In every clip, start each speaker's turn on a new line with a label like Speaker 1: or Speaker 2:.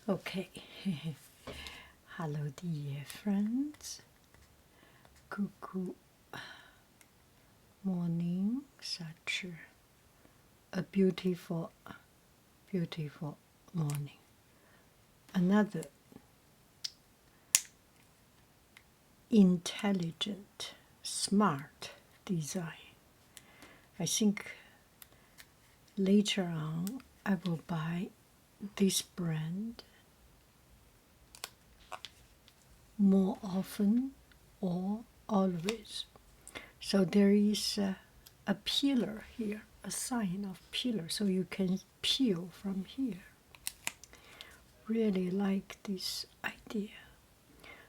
Speaker 1: Okay. Hello, dear friends. Good morning. Such a beautiful, beautiful morning. Another intelligent, smart design. I think later on I will buy this brand more often or always. So there is a pillar here, a sign of pillar, so you can peel from here. Really like this idea,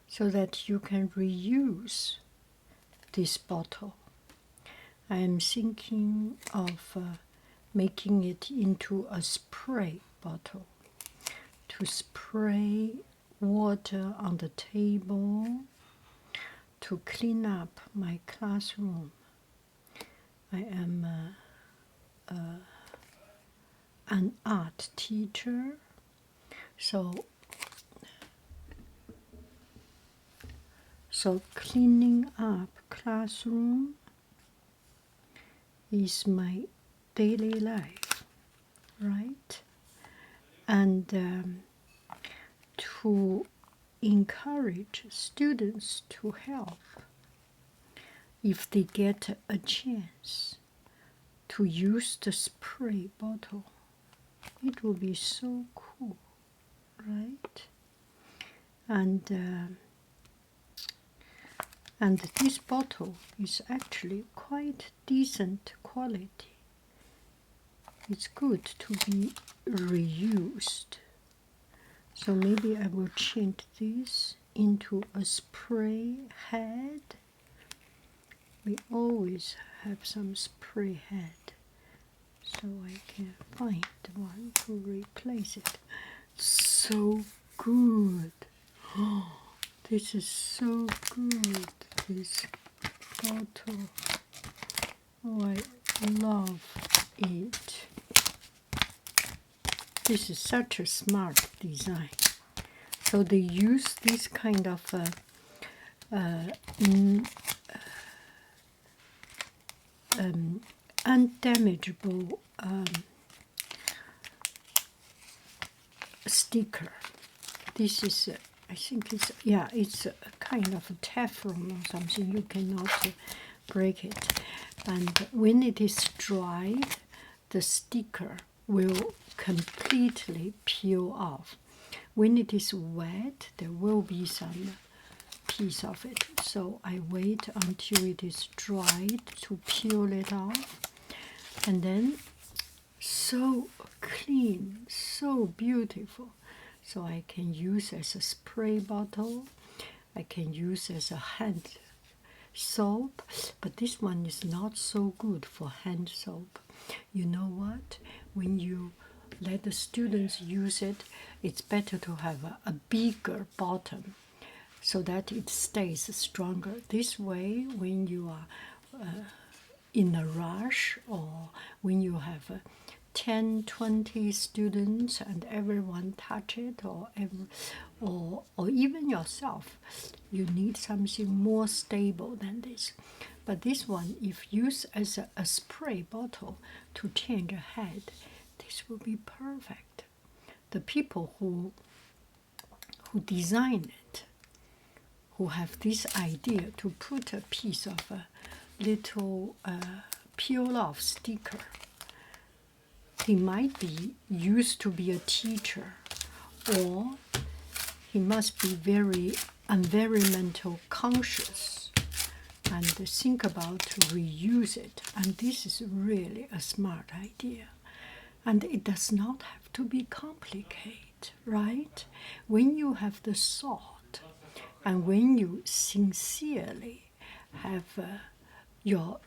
Speaker 1: so that you can reuse this bottle. I am thinking of making it into a spray bottle to spray water on the table, to clean up my classroom. I am an art teacher, so cleaning up classroom is my daily life, right? And to encourage students to help if they get a chance to use the spray bottle. It will be so cool, right? And this bottle is actually quite decent quality. It's good to be reused. So maybe I will change this into a spray head. We always have some spray head, so I can find one to replace it. So good. Oh, this is so good, this bottle. Oh, I love it. This is such a smart design. So they use this kind of undamageable sticker. This is, I think it's a kind of a Teflon or something. You cannot break it. And when it is dried, the sticker will completely peel off. When it is wet, there will be some piece of it. So I wait until it is dried to peel it off. And then so clean, so beautiful. So I can use as a spray bottle. I can use as a hand soap. But this one is not so good for hand soap. You know what? When you let the students use it, it's better to have a bigger bottom so that it stays stronger. This way, when you are in a rush, or when you have 10, 20 students and everyone touch it, or even yourself, you need something more stable than this. But this one, if used as a spray bottle to change a head, this will be perfect. The people who design it, who have this idea to put a piece of a little peel-off sticker, he might be used to be a teacher, or he must be very environmental conscious and think about to reuse it. And this is really a smart idea. And it does not have to be complicated, right? When you have the thought, and when you sincerely have your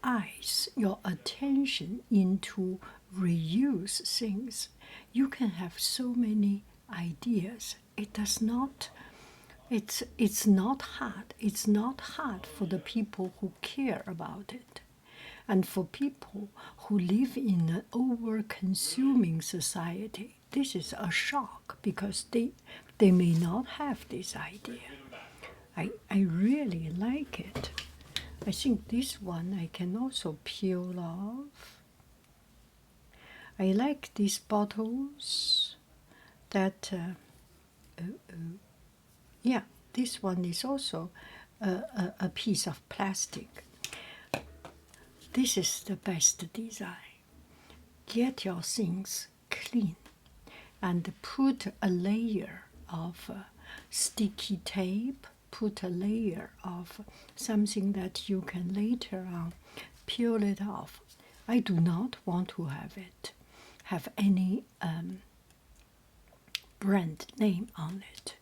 Speaker 1: eyes, your attention into reuse things, you can have so many ideas. It does not, it's not hard. It's not hard for the people who care about it. And for people who live in an over-consuming society, this is a shock because they may not have this idea. I really like it. I think this one I can also peel off. I like these bottles that, yeah, this one is also a piece of plastic. This is the best design. Get your things clean and put a layer of sticky tape, put a layer of something that you can later on peel it off. I do not want to have any brand name on it.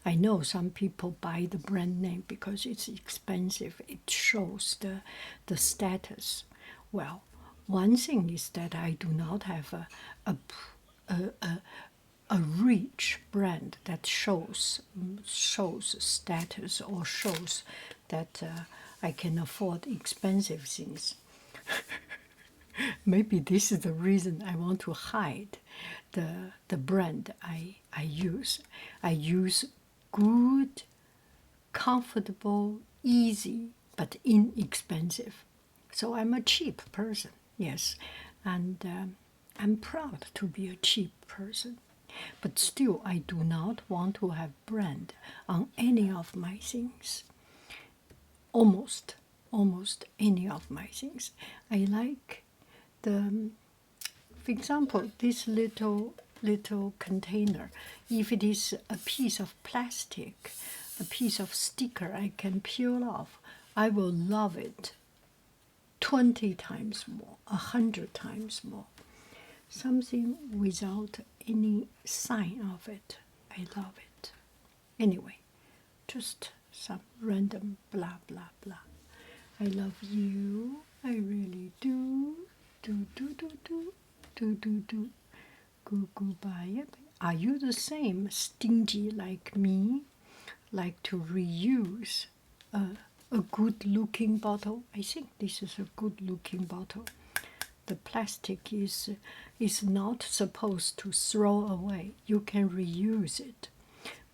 Speaker 1: I know some people buy the brand name because it's expensive. It shows the status. Well, one thing is that I do not have a rich brand that shows status or shows that I can afford expensive things. Maybe this is the reason I want to hide the brand I use. I use good, comfortable, easy, but inexpensive. So I'm a cheap person, yes, and I'm proud to be a cheap person. But still, I do not want to have brand on any of my things. Almost any of my things. I like the, for example, this little container. If it is a piece of plastic, a piece of sticker I can peel off, I will love it 20 times more, 100 times more. Something without any sign of it, I love it. Anyway, just some random blah blah blah. I love you, I really do. Do. Goodbye. Are you the same stingy like me? Like to reuse a good-looking bottle? I think this is a good-looking bottle. The plastic is not supposed to throw away. You can reuse it.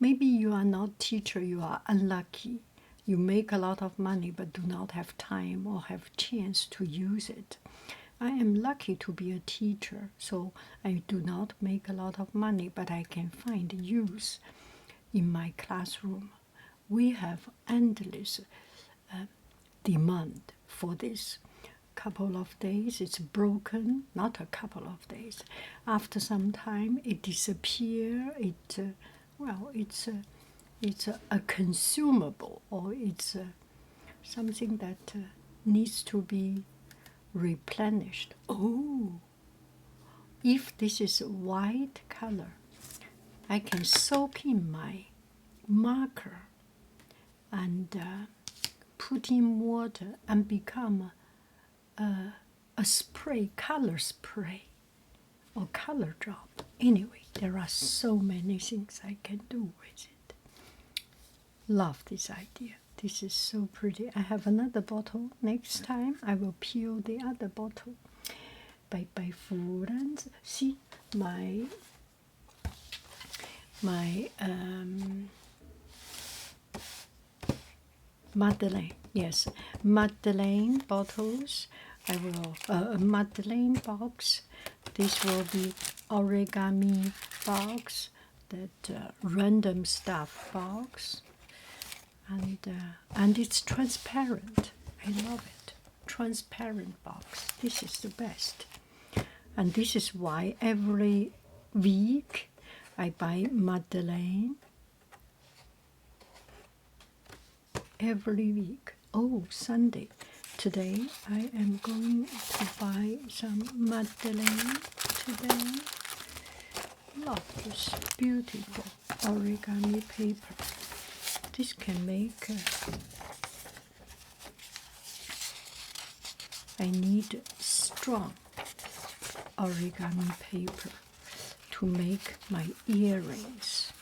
Speaker 1: Maybe you are not teacher, you are unlucky. You make a lot of money but do not have time or have chance to use it. I am lucky to be a teacher, so I do not make a lot of money, but I can find use in my classroom. We have endless demand for this. Couple of days it's broken, not a couple of days. After some time it disappears. It's a consumable, or it's something that needs to be replenished. Oh, if this is white color, I can soak in my marker and put in water and become a spray, color spray or color drop. Anyway, there are so many things I can do with it. Love this idea. This is so pretty. I have another bottle. Next time I will peel the other bottle. Bye bye, friends. See my Madeleine. Yes, Madeleine bottles. I will Madeleine box. This will be origami box. That random stuff box. And it's transparent. I love it. Transparent box. This is the best. And this is why every week I buy Madeleine. Every week. Oh, Sunday. Today I am going to buy some Madeleine today. Love this beautiful origami paper. This can make, I need strong origami paper to make my earrings.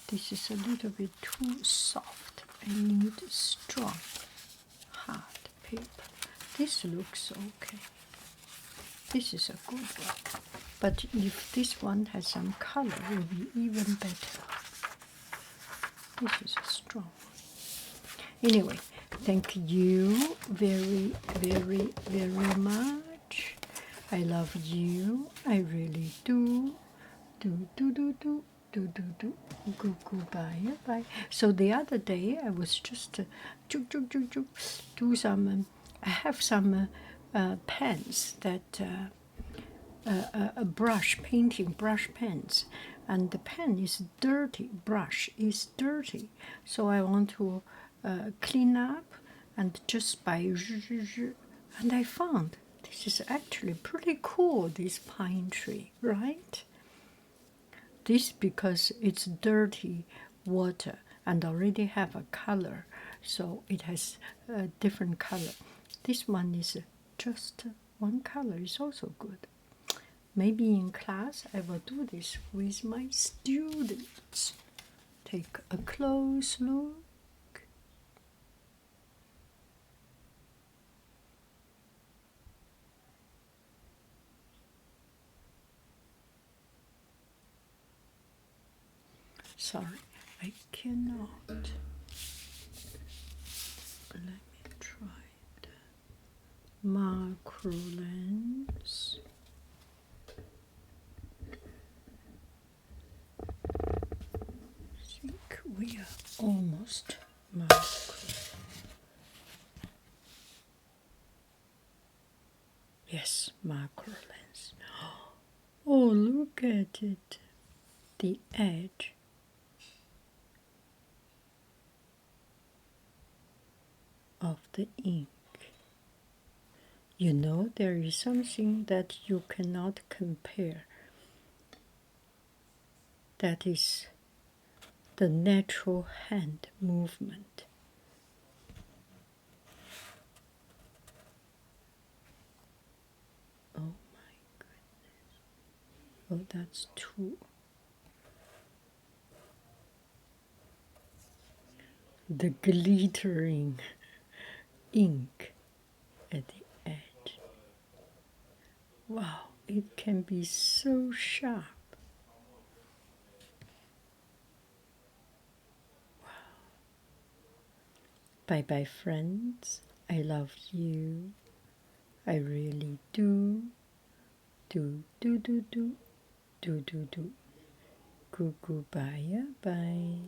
Speaker 1: This is a little bit too soft. I need strong, hard paper. This looks okay. This is a good one. But if this one has some color, it will be even better. This is a strong one. Anyway, thank you very, very, very much. I love you. I really do. Do, do, do, do. Do. Goodbye. Bye. So the other day I was just do some. I have some pens that a brush painting brush pens, and the pen is dirty. Brush is dirty, so I want to clean up and just by and I found this is actually pretty cool. This pine tree, right? This because it's dirty water and already have a color, so it has a different color. This one is just one color. Is also good. Maybe in class I will do this with my students. Take a close look. Sorry, I cannot. Let me try the macro lens. I think we are almost macro. Yes, macro lens. Oh, look at it. The edge. Of the ink. You know, there is something that you cannot compare. That is the natural hand movement. Oh my goodness. Oh, that's too. The glittering ink at the edge. Wow, it can be so sharp. Wow. Bye bye, friends. I love you. I really do. Do. Goodbye. Bye.